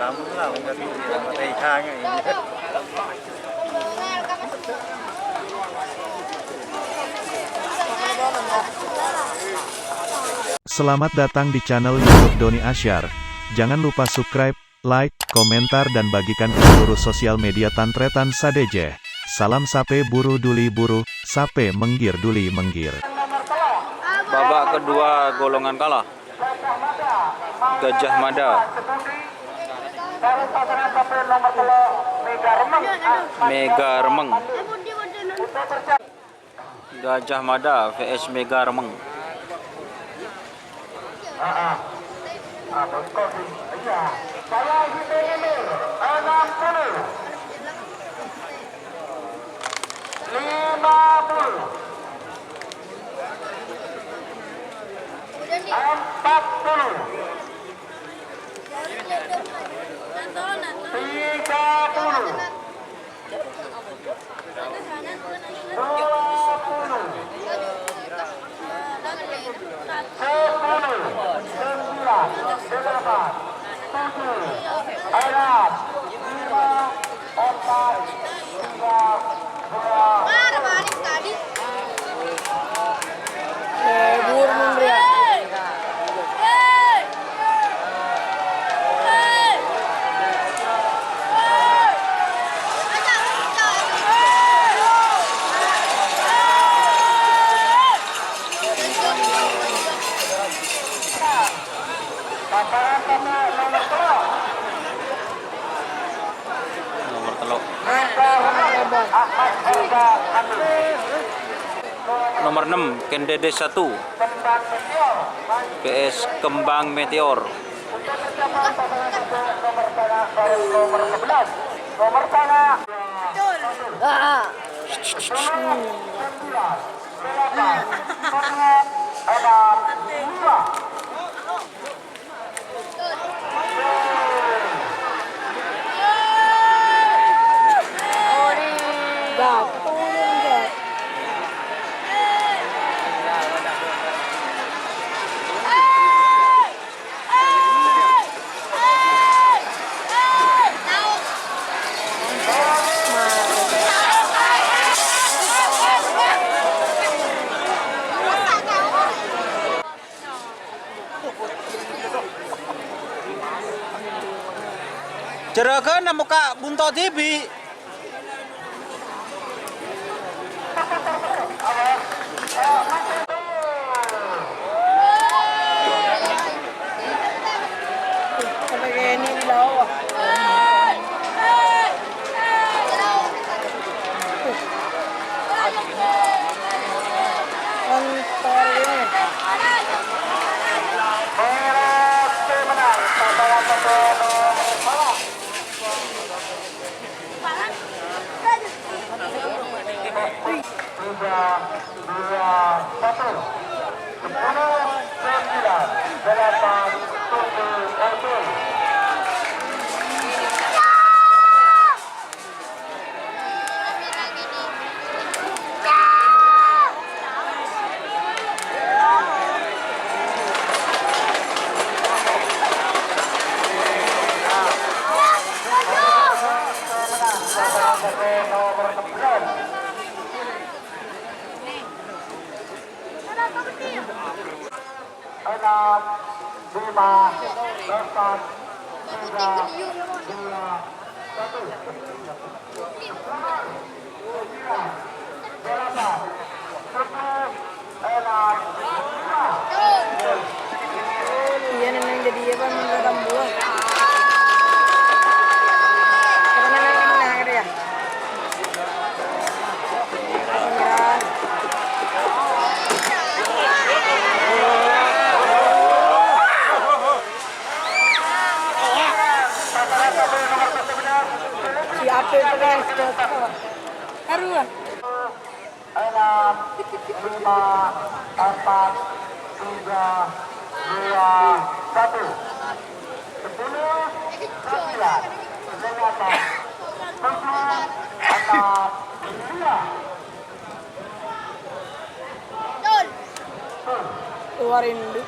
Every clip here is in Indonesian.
lah enggak dari hang ini. Selamat datang di channel YouTube Doni Asyar. Jangan lupa subscribe, like, komentar dan bagikan ke seluruh sosial media Tantretan Sadeje. Salam sape buru duli buru, sape menggir duli menggir. Babak kedua golongan kalah. Gajah Mada. Mega Remeng. Gajah Mada vs Mega Remeng. Nomor teluk. Nomor 6 Kendede 1 PS Kembang Meteor. Jeragan muka bunto TV. Iya neneng jadi apa mendatang buah. Karena neneng ada ya. Si Apel pengen haruan. 6, 5, 4, 3, 2, 1. 10, 9, 8, 7, 6, 5. Keluarin dulu.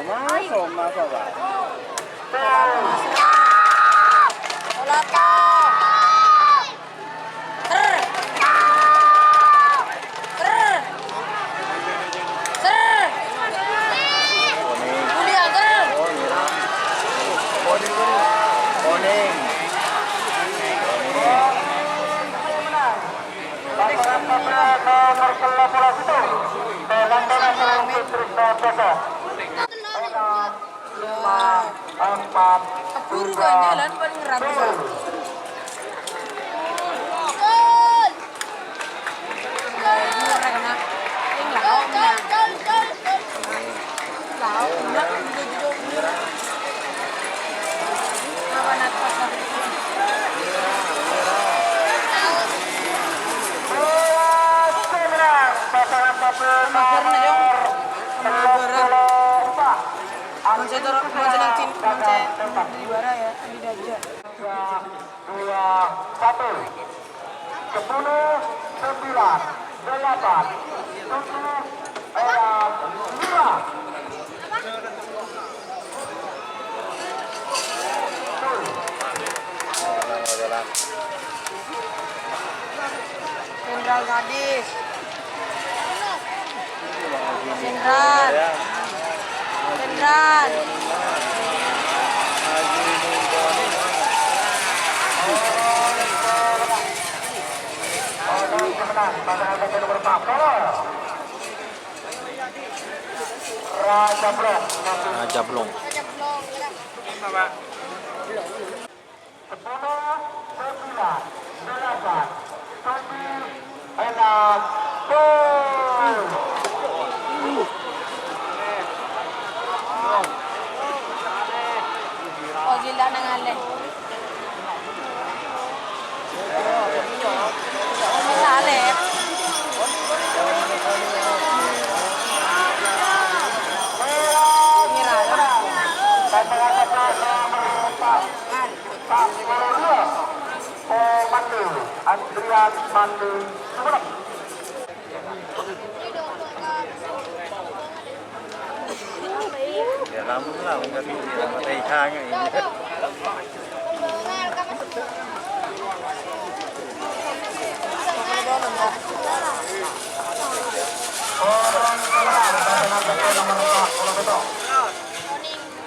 Masuk, masuk Pak. Kuning. Keburu kan jalan paling ratusan. Jenderal Gadis. Jenderal. Jenderal. Raja Blong. Oh, gila nang alay. Malalip. Antrian Mandi Sumenep. Ya lama lah enggak bisa mati khang ini.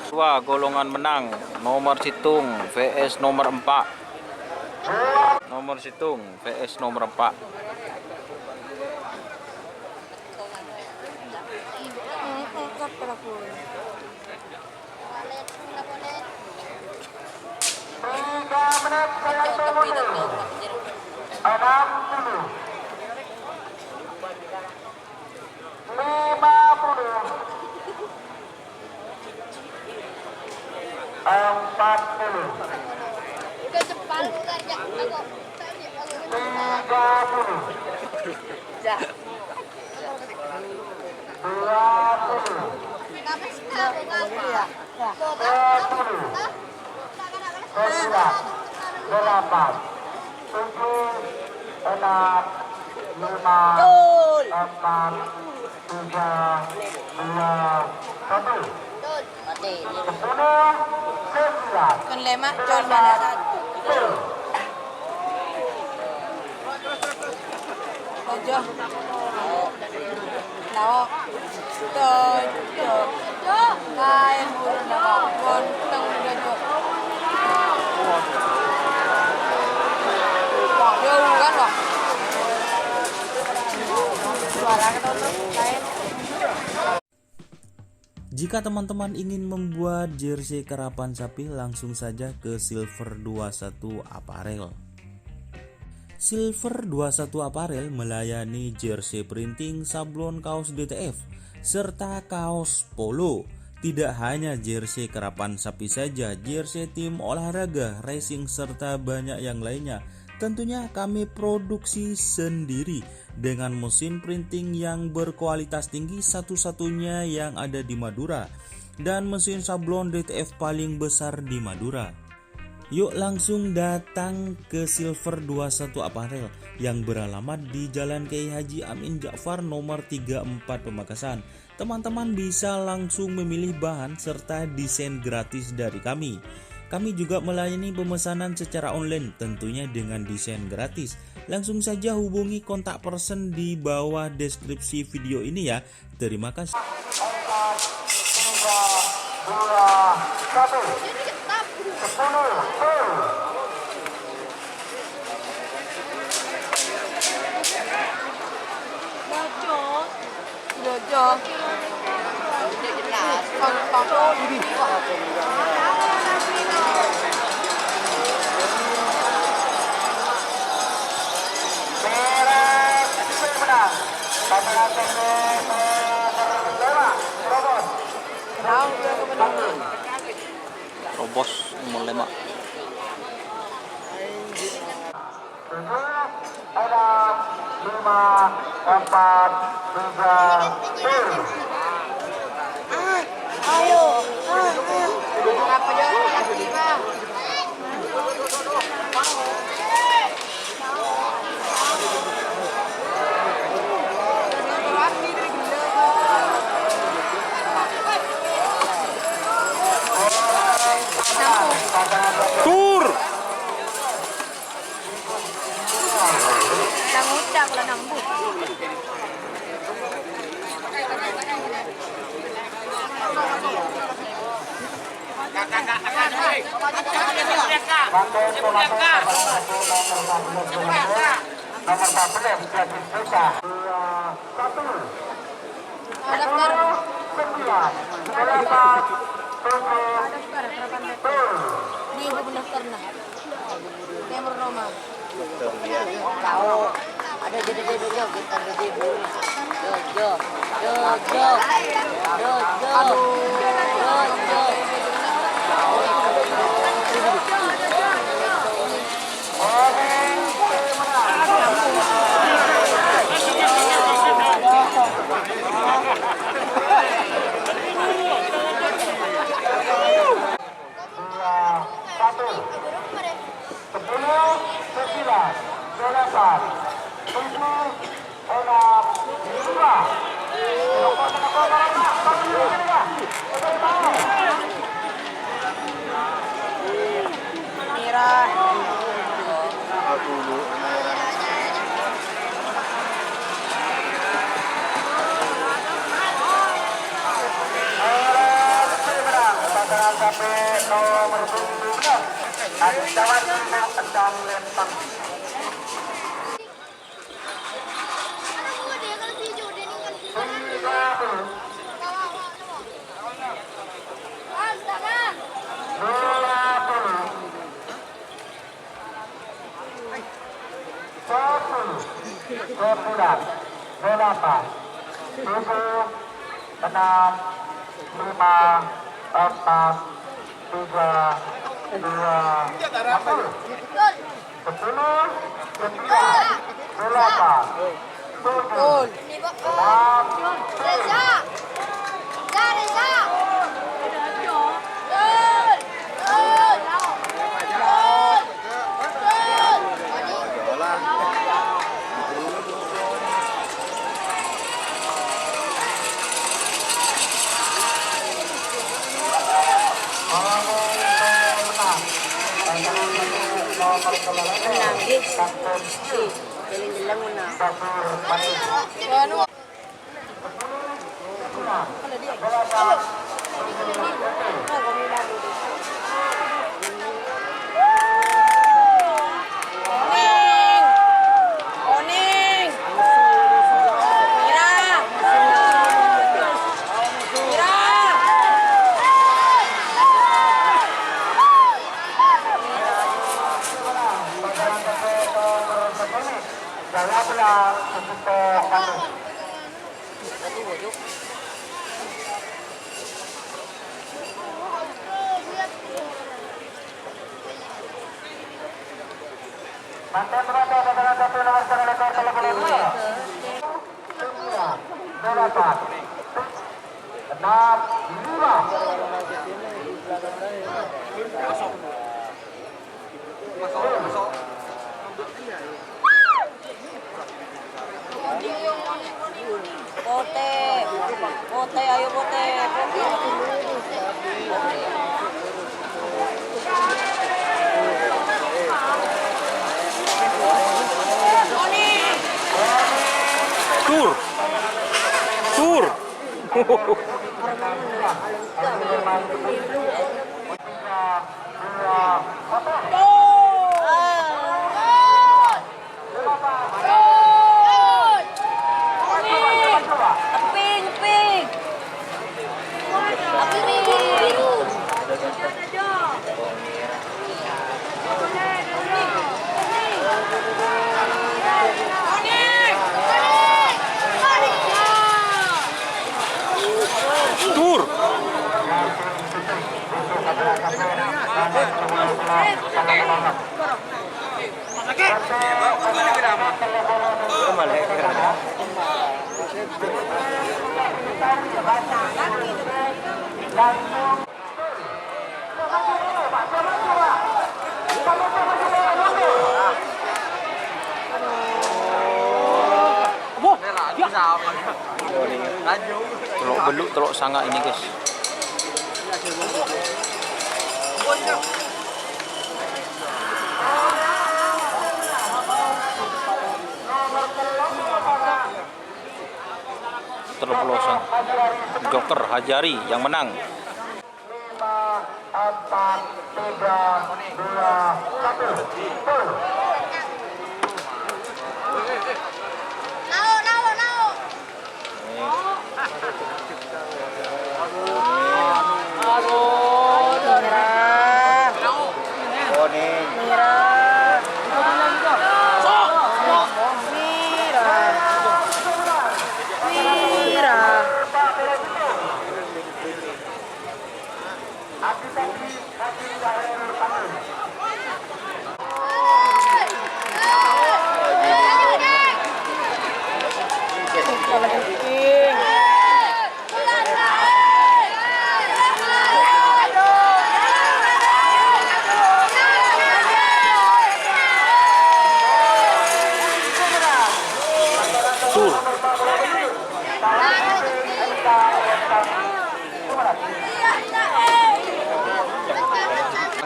Dua golongan menang, nomor situng vs nomor 4. Nomor situng vs nomor 4. Con lema chon mana. Ojo. Lao. To. Kain burung lao. Kon teng ojo. Wah, jauh kan wah. Suara ketutup kain. Jika teman-teman ingin membuat jersey karapan sapi, langsung saja ke Silver 21 Apparel. Silver 21 Apparel melayani jersey printing, sablon kaos DTF, serta kaos polo. Tidak hanya jersey karapan sapi saja, jersey tim olahraga, racing, serta banyak yang lainnya. Tentunya kami produksi sendiri dengan mesin printing yang berkualitas tinggi, satu-satunya yang ada di Madura, dan mesin sablon DTF paling besar di Madura. Yuk langsung datang ke Silver 21 Apparel yang beralamat di Jalan Kiai Haji Amin Ja'far nomor 34 Pamekasan. Teman-teman bisa langsung memilih bahan serta desain gratis dari kami. Kami juga melayani pemesanan secara online tentunya dengan desain gratis. Langsung saja hubungi kontak person di bawah deskripsi video ini ya. Terima kasih. 10 Robos nomor 5. Tur. Nang ucap lah nang bu. Ini ibu pendaftar nah. Timur Roma. Tahu ada jadi-jadinya kita jadi jo. Mantan berada pada satu nomor sekarang telepon 2, 8, Bote, ayo bote. Tur. Tur. Tur. Telok beluk, telok sangga ini guys. Terpelosong. Joker Hajari yang menang. 5, 4, 3, 2,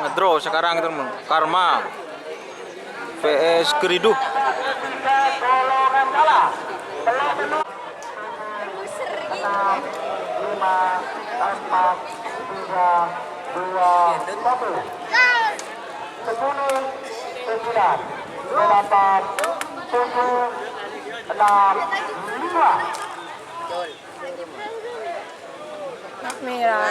Ngedraw sekarang teman. Karma VS Geriduh. Merah.